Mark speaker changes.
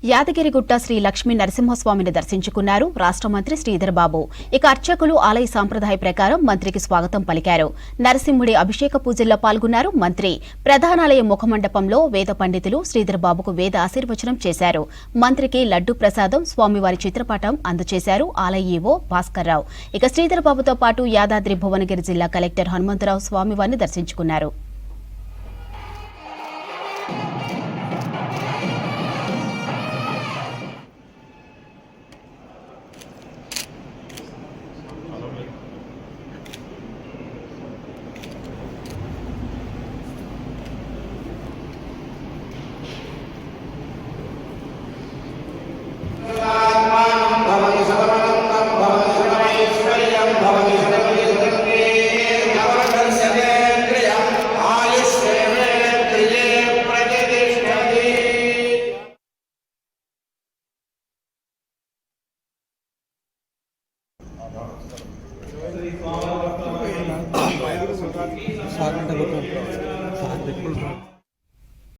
Speaker 1: యాదగిరిగుట్ట శ్రీ లక్ష్మీ నరసింహస్వామిని దర్శించుకున్నారు రాష్ట్ర మంత్రి శ్రీధర్ బాబు. ఇక అర్చకులు ఆలయ సాంప్రదాయ ప్రకారం మంత్రికి స్వాగతం పలికారు. నరసింహుడి అభిషేక పూజల్లో పాల్గొన్నారు మంత్రి. ప్రధానాలయ ముఖమండపంలో వేద పండితులు శ్రీధర్ బాబుకు వేద ఆశీర్వచనం చేశారు. మంత్రికి లడ్డు ప్రసాదం, స్వామివారి చిత్రపటం అందజేశారు ఆలయ ఈవో భాస్కర్రావు. ఇక శ్రీధర్ బాబుతో పాటు యాదాద్రి భువనగిరి జిల్లా కలెక్టర్ హనుమంతరావు స్వామివారిని దర్శించుకున్నారు.
Speaker 2: సార్